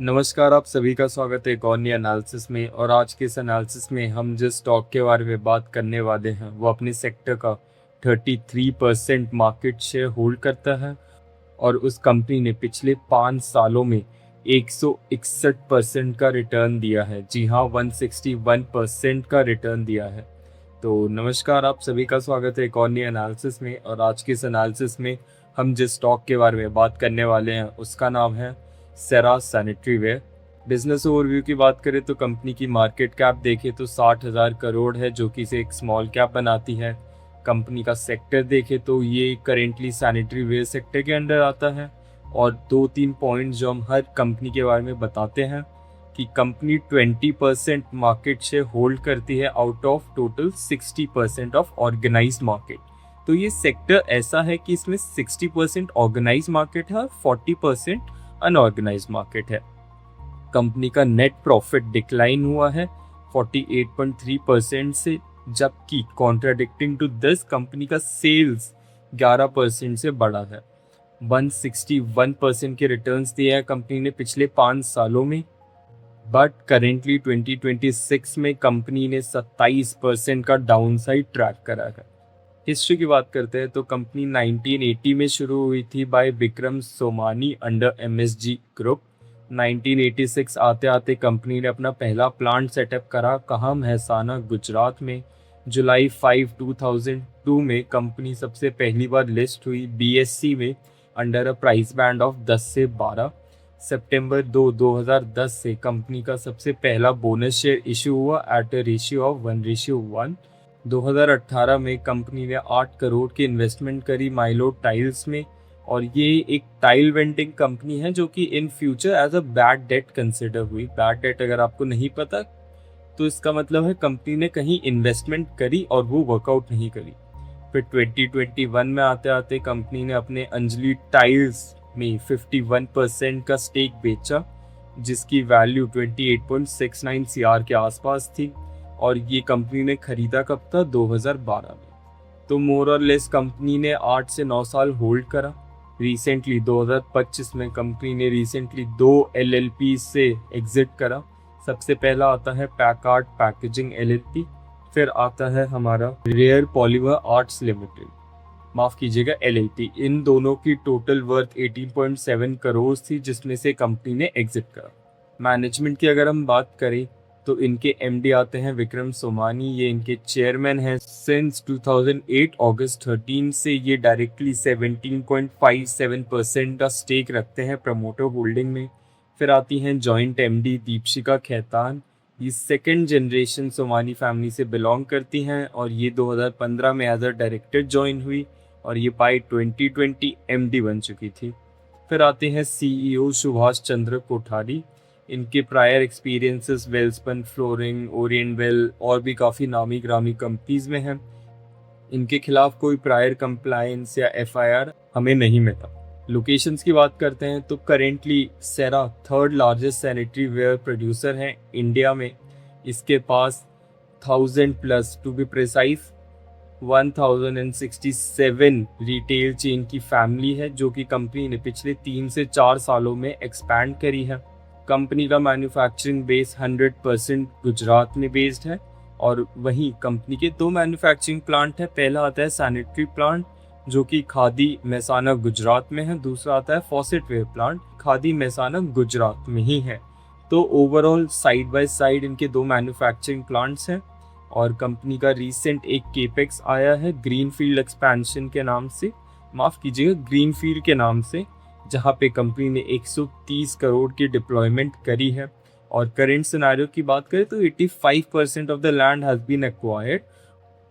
नमस्कार, आप सभी का स्वागत है एक और नई एनालिसिस में। और आज के इस एनालिसिस में हम जिस स्टॉक के बारे में बात करने वाले हैं वो अपने सेक्टर का 33% मार्केट शेयर होल्ड करता है और उस कंपनी ने पिछले 5 सालों में 161% का रिटर्न दिया है। जी हाँ, 161% का रिटर्न दिया है। तो नमस्कार, आप सभी का स्वागत है एक और नई एनालिसिस में। और आज के इस एनालिसिस में हम जिस स्टॉक के बारे में बात करने वाले हैं उसका नाम है सेरा सैनिटरीवेयर। बिजनेस ओवरव्यू की बात करें तो कंपनी की मार्केट कैप देखें तो 60,000 करोड़ है, जो कि इसे एक स्मॉल कैप बनाती है। कंपनी का सेक्टर देखें तो ये करेंटली सैनिटरीवेयर सेक्टर के अंडर आता है। और 2-3 पॉइंट जो हम हर कंपनी के बारे में बताते हैं कि कंपनी 20% मार्केट शेयर होल्ड करती है out of total 60% of organised market. तो ये सेक्टर ऐसा है कि इसमें 60% ऑर्गेनाइज्ड मार्केट है और 40% अनऑर्गेनाइज्ड मार्केट है। कंपनी का नेट प्रॉफिट डिक्लाइन हुआ है 48.3% से, जबकि कॉन्ट्राडिक्टिंग टू दिस कंपनी का सेल्स 11% से बढ़ा है। 161% के रिटर्न्स दिए हैं कंपनी ने पिछले 5 सालों में। बट करेंटली 2026 में कंपनी ने 27% का डाउनसाइड ट्रैक करा है। हिस्ट्री की बात करते हैं तो कंपनी 1980 में शुरू हुई थी by Vikram Somani under MSG group. 1986 आते आते कंपनी ने अपना पहला प्लांट सेटअप करा, कहाँ, महसाना, गुजरात में। जुलाई 5, 2002 में कंपनी सबसे पहली बार लिस्ट हुई बीएससी में under a price band of 10 से 12। सितंबर 2, 2010 से कंपनी का सबसे पहला बोनस शेयर इशू हुआ एट अ रेशियो ऑफ 1:1। 2018 में कंपनी ने 8 करोड़ की इन्वेस्टमेंट करी माइलो टाइल्स में। और ये एक टाइल वेंडिंग कंपनी है जो कि in future as a bad debt consider हुई। बैड डेट अगर आपको नहीं पता तो इसका मतलब है कंपनी ने कहीं इन्वेस्टमेंट करी और वो वर्कआउट नहीं करी। फिर 2021 में आते आते कंपनी ने अपने अंजलि टाइल्स में 51% का स्टेक बेचा, जिसकी वैल्यू 28.69 CR के आसपास थी। और ये कंपनी ने खरीदा कब था, 2012 में। तो मोर और लेस कंपनी ने 8 से 9 साल होल्ड करा। रिसेंटली 2025 में कंपनी ने रिसेंटली 2 LLP से एग्जिट करा। सबसे पहला आता है पैकार्ड पैकेजिंग LLP, फिर आता है हमारा रेयर पॉलीमर आर्ट्स लिमिटेड, माफ कीजिएगा LLP। इन दोनों की टोटल वर्थ 18.7 करोड़ थी, जिसमें से कंपनी ने एग्जिट करा। मैनेजमेंट की अगर हम बात करें तो इनके MD आते हैं विक्रम सोमानी, ये इनके चेयरमैन हैं सिंस 2008 अगस्त 13 से। ये डायरेक्टली 17.57% का स्टेक रखते हैं प्रमोटर होल्डिंग में। फिर आती हैं जॉइंट MD दीपशिका खेतान, ये सेकेंड जनरेशन सोमानी फैमिली से बिलोंग करती हैं और ये 2015 में एज अ डायरेक्टर ज्वाइन हुई और ये बाय 2020 MD बन चुकी थी। फिर आते हैं CEO सुभाष चंद्र कोठारी, इनके prior experiences Welspun flooring, Orient well और भी काफ़ी नामी ग्रामी कंपनीज में हैं। इनके खिलाफ कोई प्रायर कंप्लायंस या FIR हमें नहीं मिला। लोकेशंस की बात करते हैं तो currently Cera third largest sanitary ware producer है इंडिया में। इसके पास 1000+ to be precise 1067 retail chain की फैमिली है, जो कि कंपनी ने पिछले 3 से 4 सालों में एक्सपैंड करी है। कंपनी का मैन्युफैक्चरिंग बेस 100% गुजरात में बेस्ड है। और वहीं कंपनी के 2 मैन्युफैक्चरिंग प्लांट है। पहला आता है सैनिटरी प्लांट जो कि खादी महसाना गुजरात में है, दूसरा आता है faucet ware plant Kadi Mehsana Gujarat में ही है। तो ओवरऑल साइड बाय साइड इनके 2 मैन्युफैक्चरिंग प्लांट्स हैं। और कंपनी का रीसेंट एक केपेक्स आया है ग्रीनफील्ड एक्सपेंशन के नाम से, माफ कीजिएगा ग्रीनफील्ड के नाम से, जहां पे कंपनी ने 130 करोड़ की डिप्लॉयमेंट करी है। और करेंट सिनेरियो की बात करें तो 85% of the land has been acquired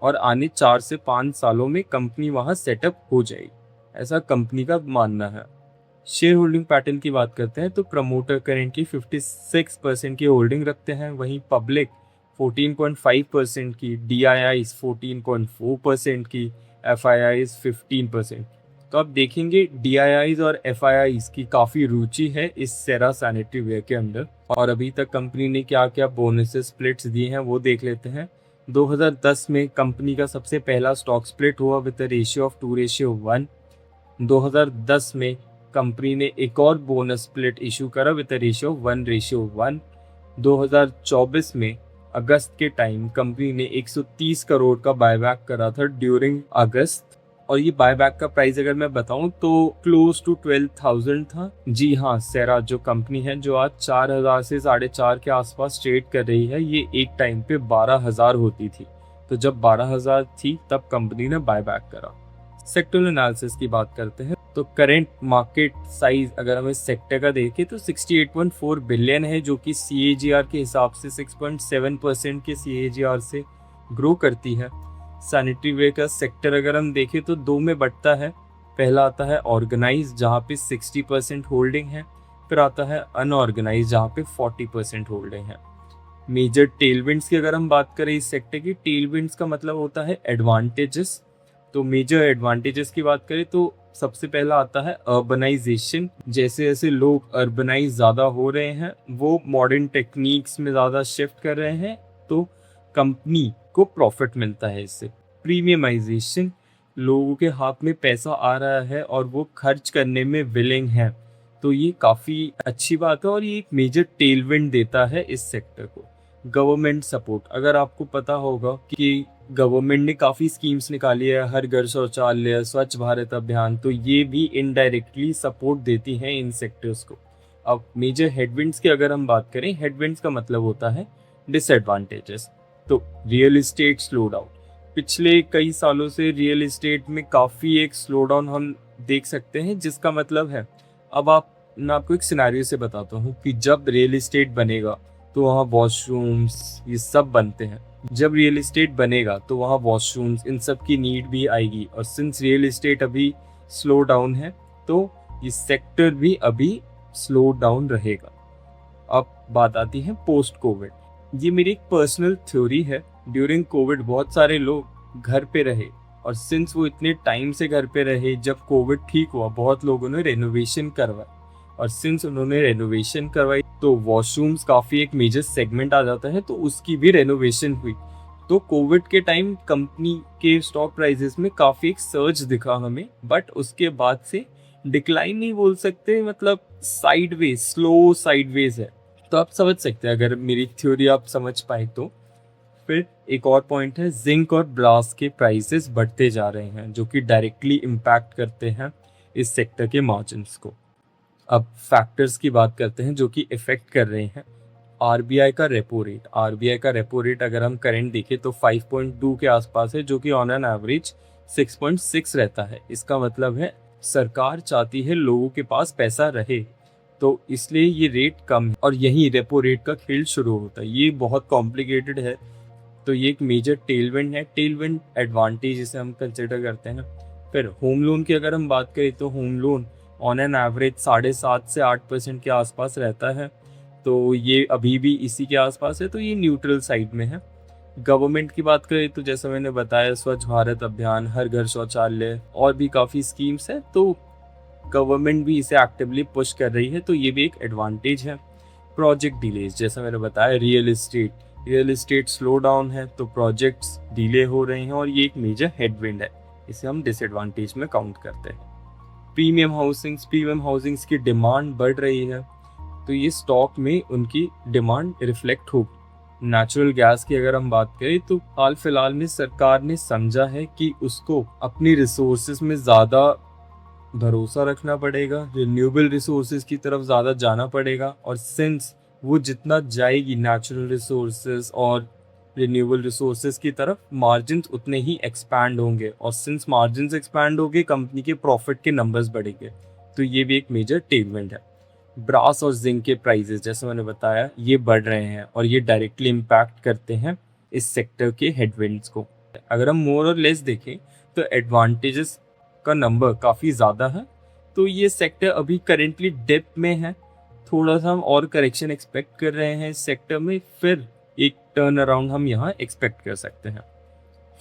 और आने 4 से 5 सालों में कंपनी वहां सेटअप हो जाएगी, ऐसा कंपनी का मानना है। शेयर होल्डिंग पैटर्न की बात करते हैं तो प्रमोटर करेंटली 56% की होल्डिंग रखते हैं, वहीं पब्लिक 14.5% की, DIIs 14.4% की, FIIs 15%। तो आप देखेंगे DIIs और FIIs की काफ़ी रुचि है इस सेरा सैनिटरी वेयर के अंदर। और अभी तक कंपनी ने क्या क्या बोनसेस स्प्लिट्स दिए हैं वो देख लेते हैं। 2010 में कंपनी का सबसे पहला स्टॉक स्प्लिट हुआ विद रेशियो ऑफ 2:1। 2010 में कंपनी ने एक और बोनस स्प्लिट इशू करा विद रेशियो 1:1। 2024 में अगस्त के टाइम कंपनी ने 130 करोड़ का बायबैक करा था ड्यूरिंग अगस्त, और ये बायबैक का प्राइस अगर मैं बताऊं तो क्लोज टू 12,000 था। जी हाँ, सेरा जो कंपनी है जो आज 4,000 से 4.5 के आसपास ट्रेड कर रही है, ये एक टाइम पे 12,000 होती थी। तो जब 12,000 थी तब कंपनी ने बायबैक करा। सेक्टोरल एनालिसिस की बात करते हैं तो करंट मार्केट साइज अगर हम इस सेक्टर का देखें तो 68.4 बिलियन है, जो कि CAGR के हिसाब से 6.7% के CAGR से ग्रो करती है। सैनिटरी वेयर का सेक्टर अगर हम देखें तो दो में बंटता है। पहला आता है ऑर्गेनाइज जहाँ पे 60% होल्डिंग है, फिर आता है अनऑर्गेनाइज जहाँ पे 40% होल्डिंग है। मेजर टेलविंड्स की अगर हम बात करें इस सेक्टर की, टेलविंड्स का मतलब होता है एडवांटेजेस। तो मेजर एडवांटेजेस की बात करें तो सबसे पहला आता है अर्बनाइजेशन। जैसे जैसे लोग अर्बनाइज ज़्यादा हो रहे हैं, वो मॉडर्न टेक्निक्स में ज़्यादा शिफ्ट कर रहे हैं, तो कंपनी को प्रॉफिट मिलता है इससे। प्रीमियमाइजेशन, लोगों के हाथ में पैसा आ रहा है और वो खर्च करने में विलिंग है, तो ये काफ़ी अच्छी बात है और ये एक मेजर टेलविंड देता है इस सेक्टर को। गवर्नमेंट सपोर्ट, अगर आपको पता होगा कि गवर्नमेंट ने काफ़ी स्कीम्स निकाली है, हर घर शौचालय, स्वच्छ भारत अभियान, तो ये भी इनडायरेक्टली सपोर्ट देती हैं इन सेक्टर्स को। अब मेजर हेडविंड्स की अगर हम बात करें, हेडविंड्स का मतलब होता है डिसएडवांटेजेस। तो रियल इस्टेट स्लो डाउन, पिछले कई सालों से रियल इस्टेट में काफ़ी एक स्लो डाउन हम देख सकते हैं, जिसका मतलब है, अब मैं आपको एक सिनेरियो से बताता हूँ कि जब रियल इस्टेट बनेगा तो वहाँ वॉशरूम्स ये सब बनते हैं। जब रियल इस्टेट बनेगा तो वहाँ वॉशरूम्स इन सब की नीड भी आएगी, और सिंस रियल इस्टेट अभी स्लो डाउन है तो ये सेक्टर भी अभी स्लो डाउन रहेगा। अब बात आती है पोस्ट कोविड। ये मेरी एक पर्सनल थ्योरी है। ड्यूरिंग कोविड बहुत सारे लोग घर पे रहे, और सिंस वो इतने टाइम से घर पे रहे, जब कोविड ठीक हुआ बहुत लोगों ने रेनोवेशन करवाई, और सिंस उन्होंने रेनोवेशन करवाई तो वॉशरूम्स काफ़ी एक मेजर सेगमेंट आ जाता है, तो उसकी भी रेनोवेशन हुई। तो कोविड के टाइम कंपनी के स्टॉक प्राइसेस में काफ़ी एक सर्ज दिखा हमें, बट उसके बाद से डिक्लाइन नहीं बोल सकते, मतलब साइडवेज, स्लो साइडवेज है। तो आप समझ सकते हैं अगर मेरी थ्योरी आप समझ पाए तो। फिर एक और पॉइंट है, जिंक और ब्रास के प्राइसेस बढ़ते जा रहे हैं, जो कि डायरेक्टली इम्पैक्ट करते हैं इस सेक्टर के मार्जिन्स को। अब फैक्टर्स की बात करते हैं जो कि इफेक्ट कर रहे हैं। आरबीआई का रेपो रेट अगर हम करंट देखें तो 5.2 के आसपास है, जो कि ऑन एन एवरेज 6.6 रहता है। इसका मतलब है सरकार चाहती है लोगों के पास पैसा रहे, तो इसलिए ये रेट कम है, और यही रेपो रेट का खेल शुरू होता है। ये बहुत कॉम्प्लिकेटेड है, तो ये एक मेजर टेलविंड है, टेलविंड एडवांटेज जिसे हम कंसिडर करते हैं। फिर होम लोन की अगर हम बात करें तो home loan on an average 7.5 से 8% के आसपास रहता है, तो ये अभी भी इसी के आसपास है, तो ये न्यूट्रल साइड में है। गवर्नमेंट की बात करें तो जैसा मैंने बताया, स्वच्छ भारत अभियान, हर घर शौचालय, और भी काफ़ी स्कीम्स हैं, तो गवर्नमेंट भी इसे एक्टिवली पुश कर रही है, तो ये भी एक एडवांटेज है। प्रोजेक्ट डिलेज, जैसा मैंने बताया, रियल इस्टेट स्लो डाउन है, तो प्रोजेक्ट्स डिले हो रहे हैं, और ये एक मेजर हेडविंड है, इसे हम डिसएडवांटेज में काउंट करते हैं। प्रीमियम हाउसिंग्स की डिमांड बढ़ रही है, तो ये स्टॉक में उनकी डिमांड रिफ्लेक्ट होगी। नेचुरल गैस की अगर हम बात करें तो हाल फिलहाल में सरकार ने समझा है कि उसको अपनी रिसोर्सेज में ज़्यादा भरोसा रखना पड़ेगा, रिन्यूएबल रिसोर्सेज की तरफ ज़्यादा जाना पड़ेगा, और सिंस वो जितना जाएगी नेचुरल रिसोर्सेज और रिन्यूएबल रिसोर्सेज की तरफ, मार्जिन उतने ही एक्सपैंड होंगे, और सिंस मार्जिन एक्सपैंड होंगे कंपनी के प्रॉफिट के नंबर्स बढ़ेंगे, तो ये भी एक मेजर टेलविंड है। ब्रास और जिंक के प्राइसेस जैसे मैंने बताया ये बढ़ रहे हैं, और ये डायरेक्टली इम्पैक्ट करते हैं इस सेक्टर के हेडविंड्स को। अगर हम मोर और लेस देखें तो एडवांटेजेस का नंबर काफ़ी ज़्यादा है, तो ये सेक्टर अभी करेंटली डिप में है, थोड़ा सा हम और करेक्शन एक्सपेक्ट कर रहे हैं इस सेक्टर में, फिर एक टर्न अराउंड हम यहाँ एक्सपेक्ट कर सकते हैं।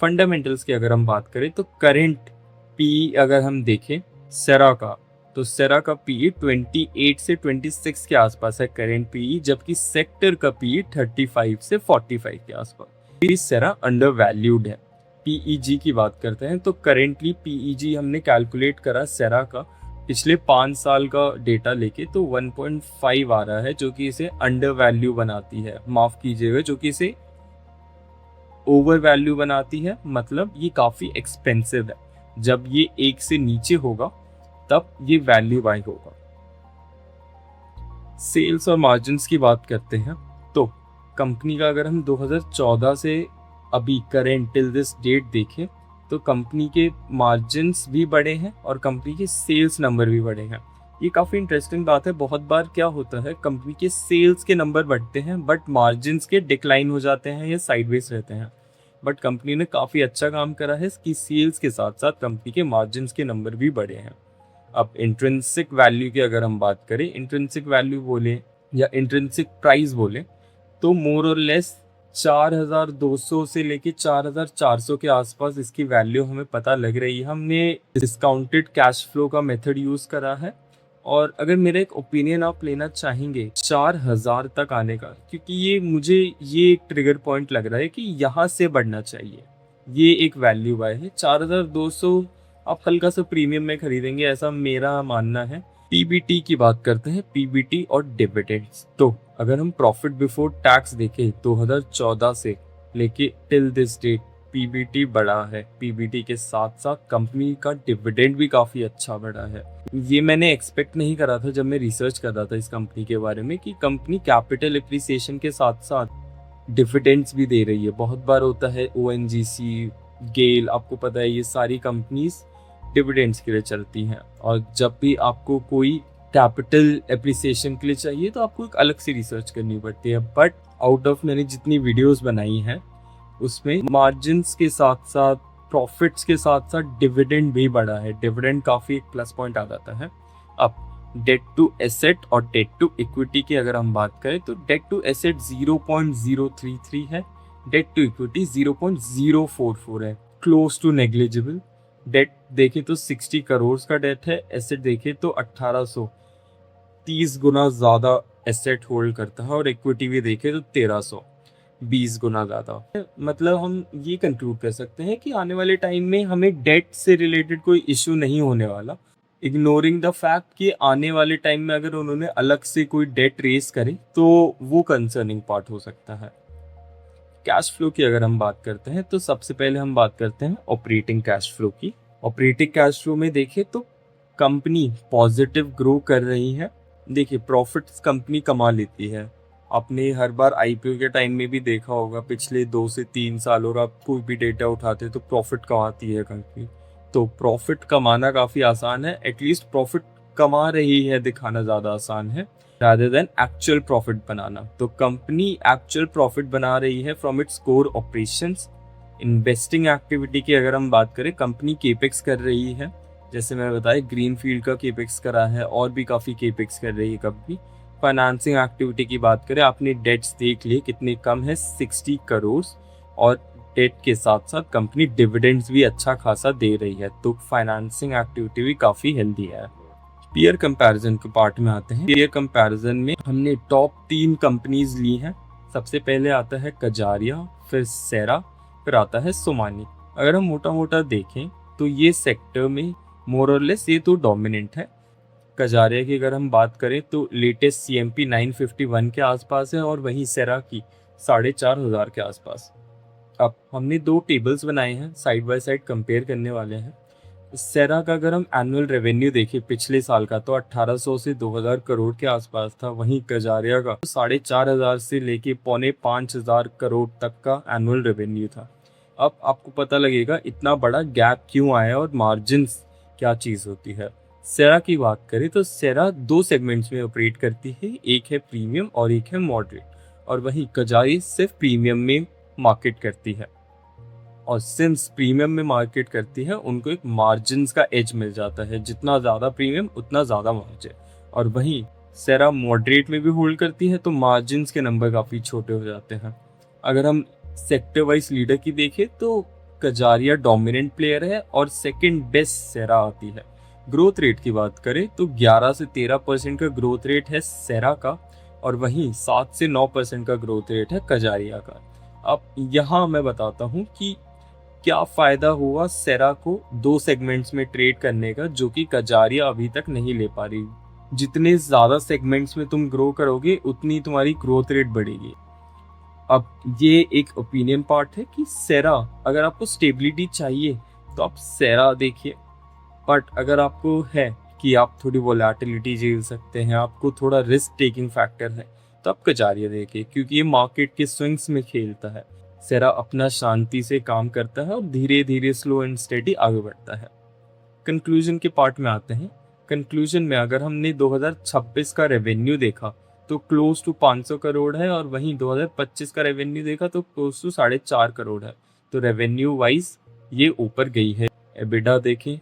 फंडामेंटल्स की अगर हम बात करें तो करेंट पी अगर हम देखें सेरा का, तो सेरा का पी 28 से 26 के आसपास है करेंट पी, जबकि सेक्टर का पी 35 से 45 के आसपास। सेरा अंडर वैल्यूड है। पीईजी की बात करते हैं तो करेंटली पीईजी हमने कैलकुलेट करा सेरा का पिछले 5 साल का डेटा लेके तो 1.5 आ रहा है, जो कि इसे अंडर वैल्यू बनाती है, माफ कीजिएगा, जो कि इसे ओवर वैल्यू बनाती है। मतलब ये काफी एक्सपेंसिव है। जब ये 1 से नीचे होगा तब ये वैल्यू बाय होगा। सेल्स और मार्जिन्स की बात करते हैं तो कंपनी का अगर हम 2014 से अभी करेंट टिल दिस डेट देखें तो कंपनी के मार्जिन्स भी बढ़े हैं और कंपनी के सेल्स नंबर भी बढ़े हैं। ये काफ़ी इंटरेस्टिंग बात है। बहुत बार क्या होता है, कंपनी के सेल्स के नंबर बढ़ते हैं बट मार्जिन्स के डिक्लाइन हो जाते हैं या साइडवेज रहते हैं। बट कंपनी ने काफ़ी अच्छा काम करा है कि सेल्स के साथ साथ कंपनी के मार्जिन्स के नंबर भी बढ़े हैं। अब इंट्रिंसिक वैल्यू की अगर हम बात करें, इंट्रिंसिक वैल्यू बोले या इंट्रिंसिक प्राइस बोले तो मोर और लेस 4200 से लेके 4400 के आसपास इसकी वैल्यू हमें पता लग रही है। हमने डिस्काउंटेड कैश फ्लो का मेथड यूज़ करा है और अगर मेरा एक ओपिनियन आप लेना चाहेंगे 4000 तक आने का, क्योंकि मुझे एक ट्रिगर पॉइंट लग रहा है कि यहाँ से बढ़ना चाहिए। ये एक वैल्यू बाय है। 4200 आप हल्का सा प्रीमियम में खरीदेंगे, ऐसा मेरा मानना है। पीबीटी की बात करते हैं, पीबीटी और डिविडेंड्स। तो अगर हम प्रॉफिट बिफोर टैक्स देखें 2014 से लेके टिल दिस डेट पीबीटी बढ़ा है। पीबीटी के साथ साथ कंपनी का डिविडेंड भी काफ़ी अच्छा बढ़ा है। ये मैंने एक्सपेक्ट नहीं करा था जब मैं रिसर्च कर रहा था इस कंपनी के बारे में कि कंपनी कैपिटल एप्रिसिएशन के साथ साथ डिविडेंड्स भी दे रही है। बहुत बार होता है ओएनजीसी, गेल, आपको पता है ये सारी कंपनीज डिविडेंड्स के लिए चलती हैं और जब भी आपको कोई कैपिटल एप्रिसिएशन के लिए चाहिए तो आपको एक अलग से रिसर्च करनी पड़ती है। बट आउट ऑफ मैंने जितनी वीडियोस बनाई हैं उसमें मार्जिन्स के साथ साथ प्रॉफिट्स के साथ साथ डिविडेंड भी बढ़ा है। डिविडेंड काफ़ी एक प्लस पॉइंट आ जाता है। अब डेट टू एसेट और डेट टू इक्विटी की अगर हम बात करें तो डेट टू एसेट 0.033 है, डेट टू इक्विटी 0.044 है, क्लोज टू नेग्लिजिबल। डेट देखे तो 60 करोड़ का डेट है, एसेट देखे तो 1830 गुना ज़्यादा एसेट होल्ड करता है और इक्विटी भी देखे तो 1320 गुना ज़्यादा। मतलब हम ये कंक्लूड कर सकते हैं कि आने वाले टाइम में हमें डेट से रिलेटेड कोई इशू नहीं होने वाला, इग्नोरिंग द फैक्ट कि आने वाले टाइम में अगर उन्होंने अलग से कोई डेट रेस करे तो वो कंसर्निंग पार्ट हो सकता है। कैश फ्लो की अगर हम बात करते हैं तो सबसे पहले हम बात करते हैं ऑपरेटिंग कैश फ्लो की। ऑपरेटिंग कैश फ्लो में देखें तो कंपनी पॉजिटिव ग्रो कर रही है। देखिए प्रॉफिट्स कंपनी कमा लेती है। आपने हर बार आईपीओ के टाइम में भी देखा होगा, पिछले 2 से 3 साल और आप कोई भी डेटा उठाते तो प्रॉफिट कमाती है कंपनी। तो प्रॉफिट कमाना काफ़ी आसान है, एटलीस्ट प्रॉफिट कमा रही है दिखाना ज़्यादा आसान है rather than एक्चुअल प्रॉफिट बनाना। तो कंपनी एक्चुअल प्रॉफिट बना रही है from its core operations. Investing activity की अगर हम बात करें, कंपनी केपेक्स कर रही है, जैसे मैंने बताया ग्रीन फील्ड का केपेक्स करा है और भी काफ़ी केपेक्स कर रही है कंपनी। फाइनेंसिंग एक्टिविटी की बात करें, आपने डेट्स देख लिए कितने कम है, 60 करोड़, और डेट के साथ साथ कंपनी डिविडेंड्स भी अच्छा खासा दे रही है। तो फाइनेंसिंग एक्टिविटी भी काफ़ी हेल्दी है। पीयर कंपैरिजन के पार्ट में आते हैं। पीयर कंपैरिजन में हमने टॉप 3 कंपनीज ली हैं। सबसे पहले आता है कजारिया, फिर सेरा, फिर आता है सोमानी। अगर हम मोटा मोटा देखें तो ये सेक्टर में मोर और लेस ये तो डोमिनेंट है। कजारिया की अगर हम बात करें तो लेटेस्ट CMP 951 के आसपास है और वहीं सेरा की 4500 के आसपास। अब हमने 2 टेबल्स बनाए हैं, साइड बाय साइड कंपेयर करने वाले हैं। सेरा का अगर हम एनुअल रेवेन्यू देखें पिछले साल का तो 1800 से 2000 करोड़ के आसपास था। वहीं कजारिया का 4500 से लेके 4500 करोड़ तक का एनुअल रेवेन्यू था। अब आपको पता लगेगा इतना बड़ा गैप क्यों आया और मार्जिन्स क्या चीज़ होती है। सेरा की बात करें तो सेरा 2 सेगमेंट्स में ऑपरेट करती है, एक है प्रीमियम और एक है मॉडरेट, और वहीं कजारिया सिर्फ प्रीमियम में मार्केट करती है। और सिंस प्रीमियम में मार्केट करती है उनको एक मार्जिन्स का एज मिल जाता है, जितना ज़्यादा प्रीमियम उतना ज़्यादा मार्जिन। और वहीं सेरा मॉडरेट में भी होल्ड करती है तो मार्जिन्स के नंबर काफ़ी छोटे हो जाते हैं। अगर हम सेक्टर वाइज लीडर की देखें तो कजारिया डोमिनेंट प्लेयर है और सेकंड बेस्ट सेरा आती है। ग्रोथ रेट की बात करें तो 11 से 13% का ग्रोथ रेट है सेरा का और वहीं 7 से 9% का ग्रोथ रेट है कजारिया का। अब यहाँ मैं बताता हूँ कि क्या फायदा हुआ सेरा को 2 सेगमेंट्स में ट्रेड करने का, जो कि कजारिया अभी तक नहीं ले पा रही। जितने ज्यादा सेगमेंट्स में तुम ग्रो करोगे उतनी तुम्हारी ग्रोथ रेट बढ़ेगी। अब ये एक ओपिनियन पार्ट है कि सेरा, अगर आपको स्टेबिलिटी चाहिए तो आप सेरा देखिए, बट अगर आपको है कि आप थोड़ी वोलेटिलिटी झेल सकते हैं, आपको थोड़ा रिस्क टेकिंग फैक्टर है, तो आप कजारिया देखिए, क्योंकि ये मार्केट के स्विंग्स में खेलता है। सेरा अपना शांति से काम करता है और धीरे धीरे स्लो एंड स्टेडी आगे बढ़ता है। कंक्लूजन के पार्ट में आते हैं। कंक्लूजन में अगर हमने 2026 का रेवेन्यू देखा तो क्लोज टू 500 करोड़ है, और वहीं 2025 का रेवेन्यू देखा तो क्लोज टू 4.5 करोड़ है। तो रेवेन्यू वाइज ये ऊपर गई है। एबिडा देखें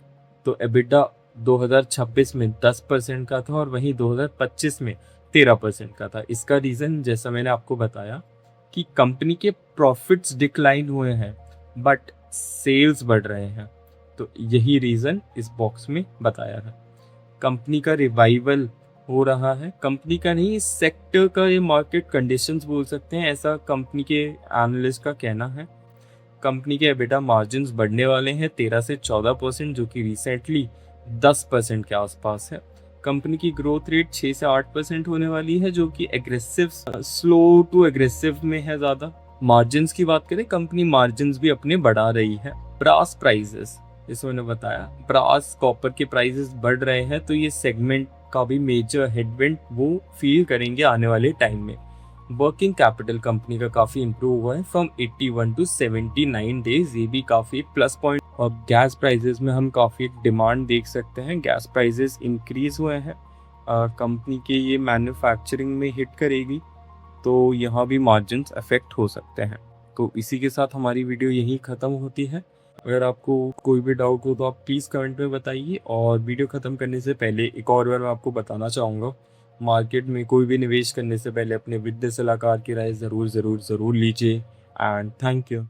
तो एबिडा 2026 में 10% का था और वहीं 2025 में 13% का था। इसका रीज़न जैसा मैंने आपको बताया कि कंपनी के प्रॉफिट्स डिक्लाइन हुए हैं बट सेल्स बढ़ रहे हैं, तो यही रीज़न इस बॉक्स में बताया है। कंपनी का रिवाइवल हो रहा है, कंपनी का नहीं, इस सेक्टर का, ये मार्केट कंडीशंस बोल सकते हैं, ऐसा कंपनी के एनालिस्ट का कहना है। कंपनी के एबिटा मार्जिन्स बढ़ने वाले हैं 13 से 14%, जो कि रिसेंटली 10% के आसपास है। कंपनी की ग्रोथ रेट 6 से 8% होने वाली है, जो कि एग्रेसिव, स्लो टू एग्रेसिव में है ज़्यादा। मार्जिन्स की बात करें, कंपनी मार्जिन्स भी अपने बढ़ा रही है। ब्रास प्राइजेस, जैसे मैंने बताया, ब्रास कॉपर के प्राइसेस बढ़ रहे हैं, तो ये सेगमेंट का भी मेजर हेडविंड वो फील करेंगे आने वाले टाइम में। वर्किंग कैपिटल कंपनी का काफ़ी इंप्रूव हुआ है, फ्रॉम 81 टू 79 डेज, ये भी काफ़ी प्लस पॉइंट। और गैस प्राइसेस में हम काफ़ी डिमांड देख सकते हैं, गैस प्राइसेस इंक्रीज हुए हैं। कंपनी के ये मैन्युफैक्चरिंग में हिट करेगी, तो यहाँ भी मार्जिन्स अफेक्ट हो सकते हैं। तो इसी के साथ हमारी वीडियो यहीं ख़त्म होती है। अगर आपको कोई भी डाउट हो तो आप प्लीज़ कमेंट में बताइए। और वीडियो ख़त्म करने से पहले एक और बार मैं आपको बताना चाहूँगा, मार्केट में कोई भी निवेश करने से पहले अपने वित्तीय सलाहकार की राय ज़रूर लीजिए। And thank you.